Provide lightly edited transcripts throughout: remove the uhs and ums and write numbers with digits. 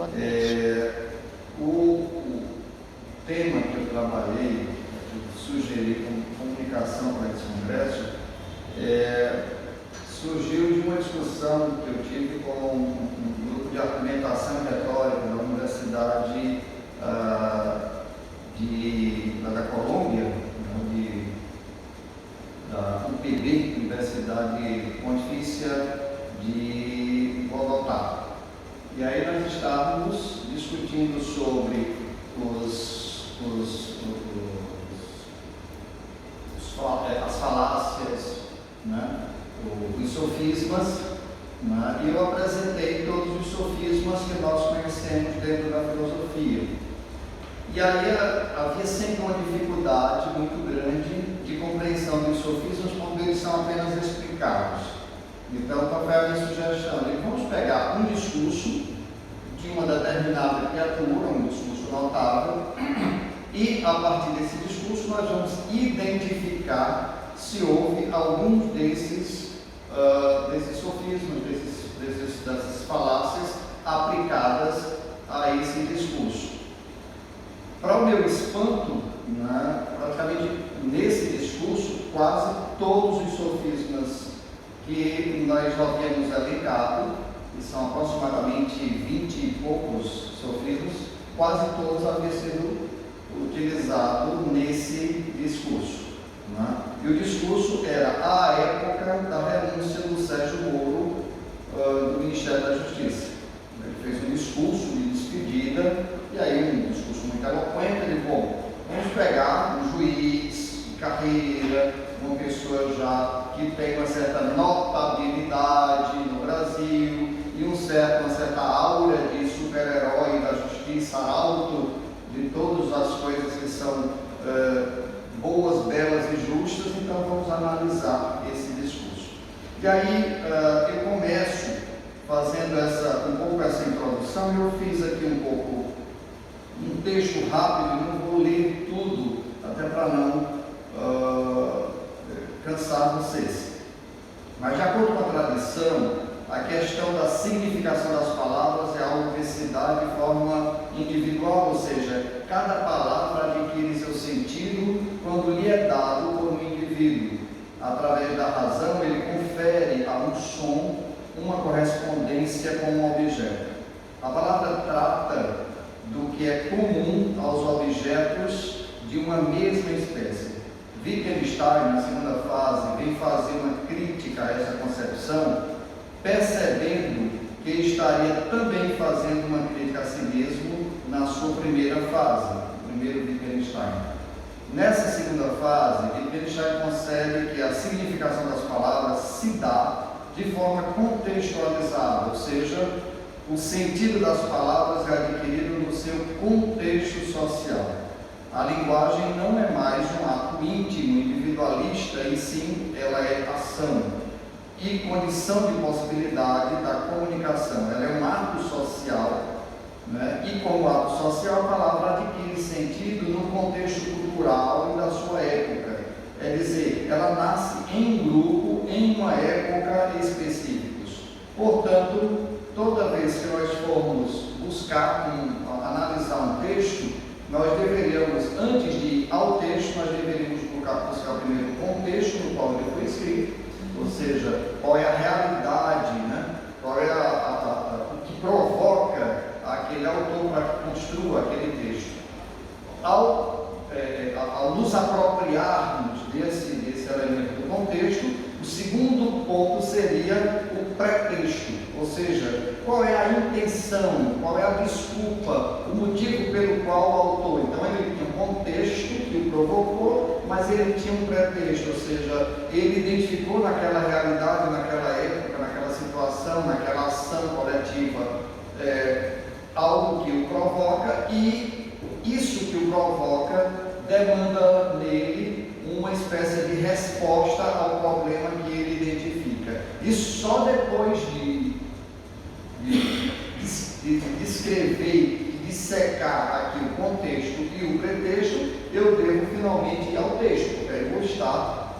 Boa noite. O tema que eu trabalhei, que eu sugeri como comunicação para esse congresso, surgiu de uma discussão que eu tive com um grupo de argumentação retórica da Universidade da Colômbia, da UPB, Universidade Pontifícia de Bogotá. E aí nós estávamos discutindo sobre as falácias, né? Os sofismas, né? E eu apresentei todos os sofismas que nós conhecemos dentro da filosofia. E aí havia sempre uma dificuldade muito grande de compreensão dos sofismas quando eles são apenas explicados. Então, qual foi a minha sugestão? Vamos pegar um discurso de uma determinada criatura, um discurso notável, e a partir desse discurso nós vamos identificar se houve alguns desses sofismas, dessas falácias aplicadas a esse discurso. Para o meu espanto, né, praticamente nesse discurso, quase todos os sofismas que nós já havíamos elencados, que são aproximadamente 20 e poucos sofismas, quase todos haviam sido utilizados nesse discurso, né? E o discurso era a época da renúncia do Sérgio Moro do Ministério da Justiça. Ele fez um discurso de despedida, e aí um discurso muito eloquente. Ele, vamos pegar um juiz de carreira, uma pessoa já que tem uma certa notabilidade no Brasil e uma certa aura de super-herói da justiça, alto de todas as coisas que são boas, belas e justas. Então vamos analisar esse discurso. E aí eu começo fazendo um pouco essa introdução. Eu fiz aqui um texto rápido, não vou ler tudo, até para não cansar vocês. Mas, de acordo com a tradição, a questão da significação das palavras é algo que se dá de forma individual, ou seja, cada palavra adquire seu sentido quando lhe é dado por um indivíduo. Através da razão, ele confere a um som uma correspondência com um objeto. A palavra trata do que é comum aos objetos de uma mesma espécie. Wittgenstein, na segunda fase, vem fazer uma crítica a essa concepção, percebendo que estaria também fazendo uma crítica a si mesmo na sua primeira fase, o primeiro Wittgenstein. Nessa segunda fase, Wittgenstein concebe que a significação das palavras se dá de forma contextualizada, ou seja, o sentido das palavras é adquirido no seu contexto social. A linguagem não é mais um ato íntimo, individualista, e sim ela é ação e condição de possibilidade da comunicação. Ela é um ato social, né? E como ato social, a palavra adquire sentido no contexto cultural e da sua época. É dizer, ela nasce em grupo, em uma época específica. Portanto, toda vez que nós formos analisar um texto, nós deveríamos, antes de ir ao texto, nós deveríamos buscar primeiro o contexto no qual ele foi escrito, ou seja, qual é a realidade, né? Qual é o que provoca aquele autor para que construa aquele texto. Ao nos apropriarmos desse elemento do contexto, o segundo ponto seria o pretexto, ou seja, qual é a intenção, qual é a desculpa, o motivo pelo qual o autor. Então ele tinha um contexto que o provocou, mas ele tinha um pretexto, ou seja, ele identificou naquela realidade, naquela época, naquela situação, naquela ação coletiva, algo que o provoca, e isso que o provoca demanda nele uma espécie de resposta ao problema que ele identifica. E só depois de descrever e dissecar aqui o contexto e o pretexto, eu devo finalmente ir ao texto, porque aí vou estar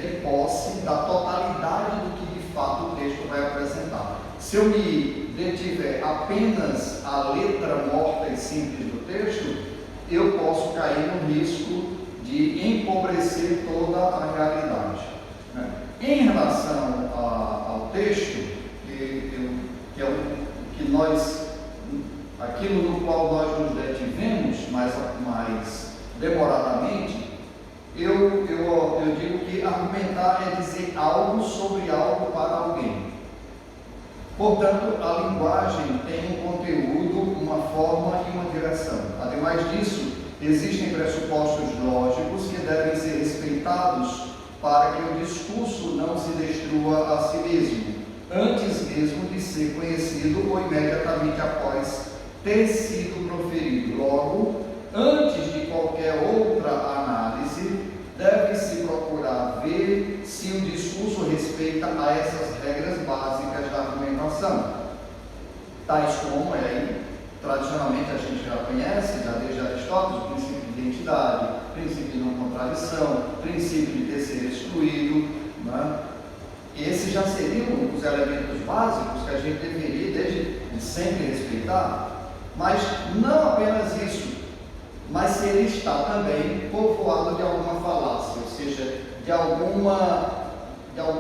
de posse da totalidade do que de fato o texto vai apresentar. Se eu me detiver apenas a letra morta e simples do texto, eu posso cair no risco de empobrecer toda a realidade. Em relação ao texto, que é o que nós, aquilo no qual nós nos detivemos mais demoradamente, eu digo que argumentar é dizer algo sobre algo para alguém. Portanto, a linguagem tem um conteúdo, uma forma e uma direção. Ademais disso, existem pressupostos lógicos que devem ser respeitados para que o discurso não se destrua a si mesmo, antes mesmo de ser conhecido ou imediatamente após ter sido proferido. Logo, antes de qualquer outra análise, deve-se procurar ver se o discurso respeita a essas regras básicas da argumentação, tais como tradicionalmente a gente já conhece, já desde Aristóteles, o princípio de identidade, princípio de não contradição, princípio de ter sido excluído, né? Esses já seriam os elementos básicos que a gente deveria desde sempre respeitar, mas não apenas isso, mas se ele está também povoado de alguma falácia, ou seja, de alguma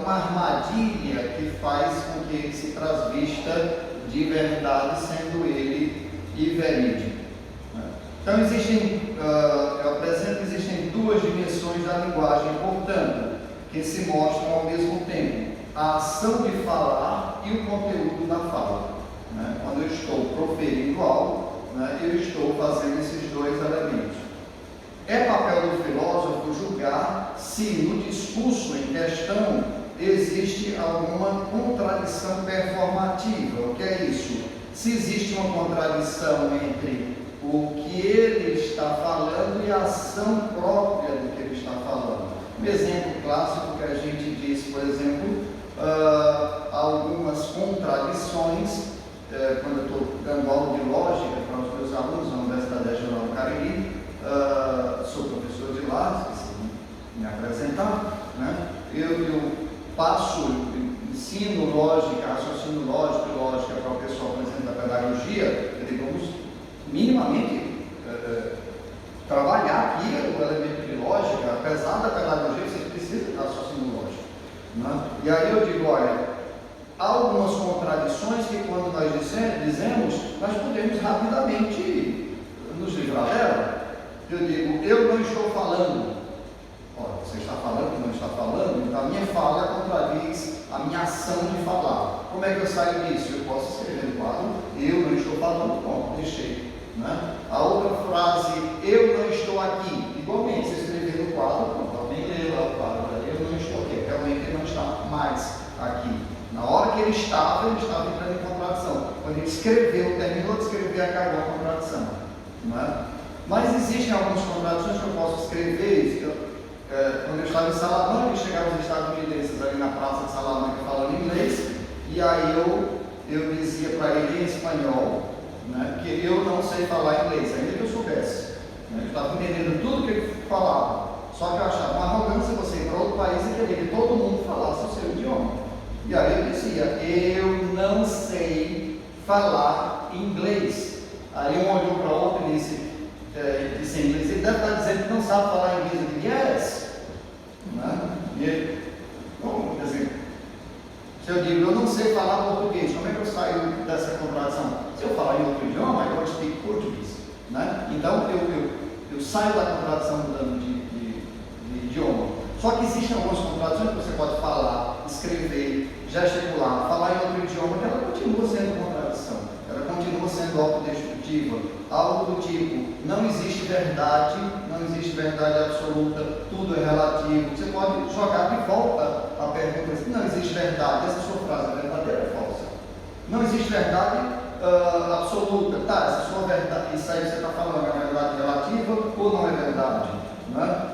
armadilha que faz com que ele se transvista de verdade, sendo ele verídico. Então eu apresento que existem duas dimensões da linguagem, portanto, que se mostram ao mesmo tempo: a ação de falar e o conteúdo da fala. Quando eu estou proferindo algo, eu estou fazendo esses dois elementos. É papel do filósofo julgar se no discurso em questão existe alguma contradição performativa. O que é isso? Se existe uma contradição entre o que ele está falando e a ação própria do que ele está falando. Um exemplo clássico que a gente diz, por exemplo, algumas contradições, quando eu estou dando aula de lógica para os meus alunos na Universidade Regional do Cariri, sou professor de lá, esqueci de me apresentar, eu ensino lógica, raciocínio lógico e lógica para o pessoal, por exemplo, da pedagogia. Eu digo, vamos minimamente trabalhar aqui o elemento de lógica. Apesar da pedagogia, você precisa de raciocínio lógico. E aí eu digo, olha, há algumas contradições que quando nós dizemos, nós podemos rapidamente nos livrar dela. Eu digo, eu não estou falando. Olha, você está falando que não está falando, então a minha fala contradiz a minha ação de falar. Como é que eu saio disso? Eu posso escrever no quadro, eu não estou falando, pronto, deixei. A outra frase, eu não estou aqui, igualmente, você escrever no quadro, pronto, alguém lê lá o quadro, eu não estou aqui, realmente ele não está mais aqui. Na hora que ele estava entrando em contradição. Quando ele escreveu, terminou de escrever, acabou a contradição. Mas existem algumas contradições que eu posso escrever. Quando eu estava em Salamanca, chegaram os estadunidenses ali na praça de Salamanca falando inglês, e aí eu dizia para ele em espanhol, que eu não sei falar inglês, ainda que eu soubesse. Eu estava entendendo tudo que ele falava, só que eu achava uma arrogância você ir para outro país e querer que todo mundo falasse o seu idioma. E aí eu dizia, eu não sei falar inglês. Aí um olhou para o outro e disse em inglês, ele deve estar dizendo que não sabe falar inglês. Eu disse, yes. E ele, bom, quer dizer, se eu digo, eu não sei falar português, como é que eu saio dessa contradição? Se eu falar em outro idioma, eu posso speak português. Então eu saio da contradição mudando de idioma. Só que existem algumas contradições que você pode falar, escrever, gesticular, falar em outro idioma, que ela continua sendo contradição, ela continua sendo autodestrutiva. Algo do tipo, não existe verdade absoluta, tudo é relativo. Você pode jogar de volta a pergunta assim, não existe verdade, essa sua frase é verdadeira ou falsa? Não existe verdade absoluta, essa sua verdade, isso aí você está falando é verdade relativa ou não é verdade?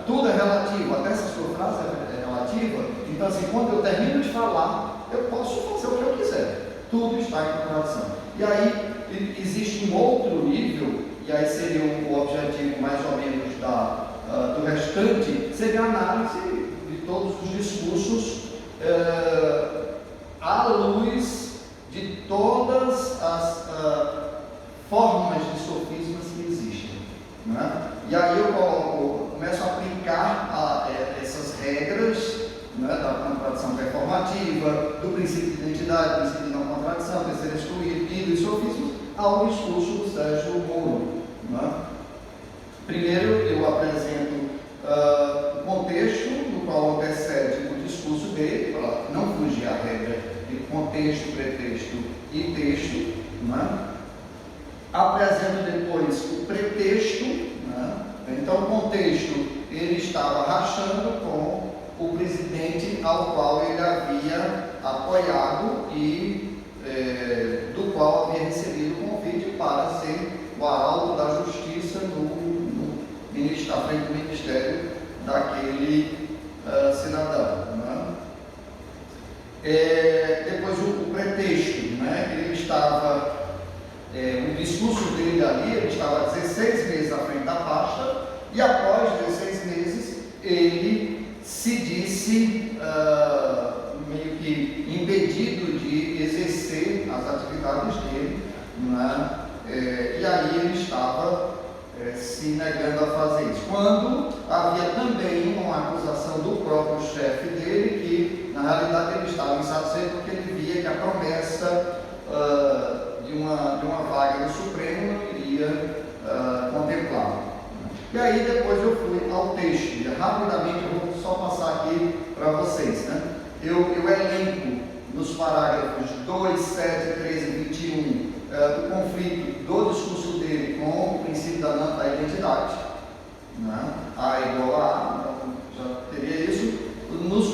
Tudo é relativo, até essa sua frase é relativa. Então assim, quando eu termino de falar, eu posso fazer o que eu quiser, tudo está em contradição. E aí existe um outro nível, e aí seria o objetivo mais ou menos do restante, seria a análise de todos os discursos à luz de todas as formas de sofismas que existem. Né? E aí eu começo a aplicar essas regras, né, da contradição performativa, do princípio de identidade, do princípio de não contradição, terceiro excluído e dos sofismos ao discurso do Sérgio Moro. Né? Primeiro eu apresento o contexto no qual antecede o discurso dele, para não fugir à regra de contexto, pretexto e texto. Né? Apresento depois o pretexto. Né? Então o contexto, ele estava rachando com o presidente ao qual ele havia apoiado e do qual havia recebido o convite para ser o arauto da justiça à frente do ministério daquele cidadão. Né? Depois o pretexto, né? Ele estava, o discurso dele ali, ele estava 16 meses à frente da pasta e após 16 meses ele se disse meio que impedido de exercer as atividades dele, né? E aí ele estava se negando a fazer isso. Quando havia também uma acusação do próprio chefe dele, que na realidade ele estava insatisfeito porque ele via que a promessa de uma vaga no Supremo não iria contemplá-lo. E aí depois eu fui ao texto, e rapidamente eu vou só passar aqui para vocês. Né? Eu elenco nos parágrafos 2, 7, 13 e 21 o conflito do discurso dele com o princípio da identidade. Né? A igual a A, então já teria isso. Nos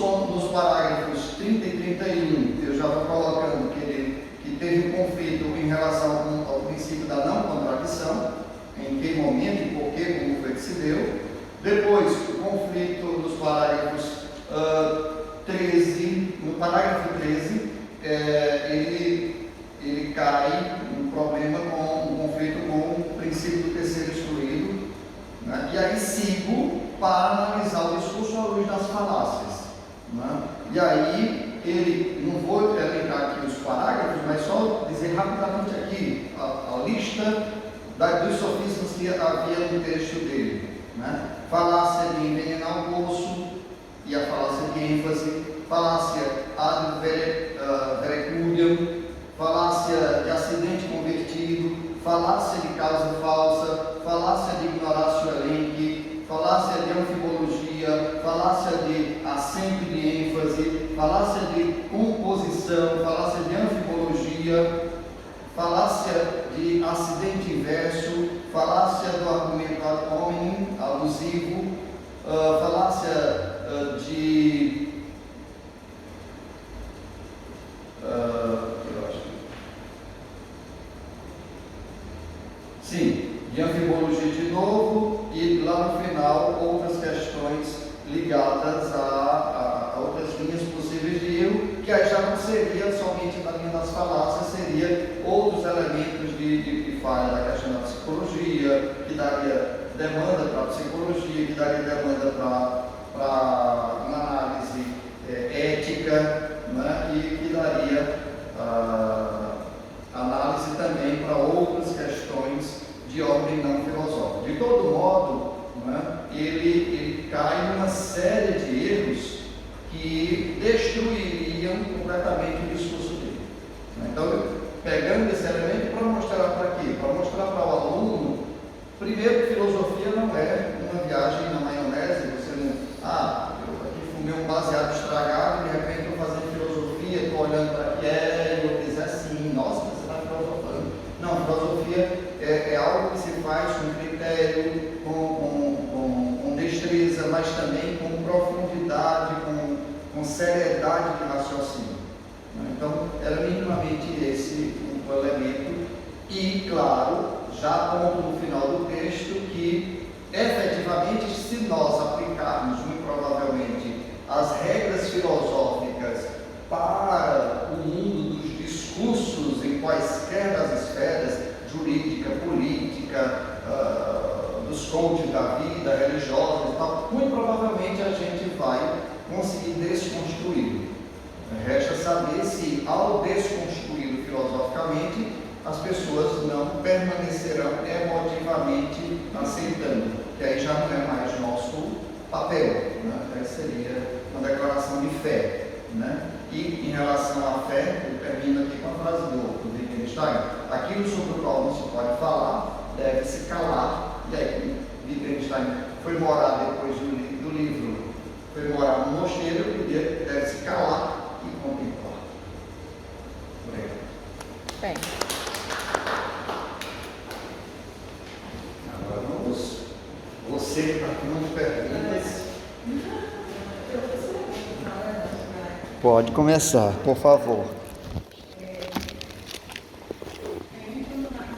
parágrafos 30 e 31 eu já vou colocando que teve um conflito em relação ao princípio da não contradição. Em que momento e por que, como foi que se deu. Depois, o conflito nos parágrafos 13, no parágrafo 13, ele cai um problema com um conflito com o princípio do terceiro excluído, né? E aí sigo para analisar o discurso à luz das falácias. Né? E aí, não vou elencar aqui os parágrafos, mas só dizer rapidamente aqui a lista dos sofismas que havia no texto dele. Né? Falácia de envenenar o poço e a falácia de ênfase, falácia ad verecundiam, falácia de acidente convertido, falácia de causa falsa, falácia de ignoratio elenchi, falácia de anfibologia, falácia de acento de ênfase, falácia de composição, falácia de anfibologia, falácia de acidente inverso, falácia do argumento ad hominem alusivo, falácia de anfibologia de novo, e lá no final outras questões ligadas a outras linhas possíveis de erro, que aí já não seria somente na linha das falácias, seria outros elementos de falha da questão da psicologia, que daria demanda para a psicologia, que daria demanda para uma análise ética, né, e que daria análise também para outras questões de ordem não filosófica. De todo modo, né, ele cai numa série de erros que destruiriam completamente o discurso dele. Então, pegando esse elemento para mostrar para quê? Para mostrar para o aluno, primeiro, que filosofia não é uma viagem na maionese, você não, eu aqui fumei um baseado estragado, de repente estou fazendo filosofia, estou olhando para aqui, eu fiz assim, nossa, você está filosofando. Não, filosofia é algo que se faz com critério, com destreza, mas também com profundidade, com seriedade de raciocínio. Então, era minimamente esse o elemento. E, claro, já aponto no final do texto que, efetivamente, se nós aplicarmos, muito provavelmente, as regras filosóficas para o mundo dos discursos em quaisquer das esferas, jurídica, política, dos coaches da vida, religiosa e tal, muito provavelmente a gente vai conseguir desconstruí-lo. Resta saber se, ao desconstruí-lo filosoficamente, as pessoas não permanecerão emotivamente aceitando, que aí já não é mais nosso papel, né? Aí seria uma declaração de fé, né? E em relação à fé, eu termino aqui com a frase do Wittgenstein: aquilo sobre o qual não se pode falar deve se calar. E aí Wittgenstein foi morar depois do livro, foi morar no mosteiro e deve se calar e contemplar. Obrigado. Bem. Agora vamos. Você que está com perguntas. Pode começar, por favor.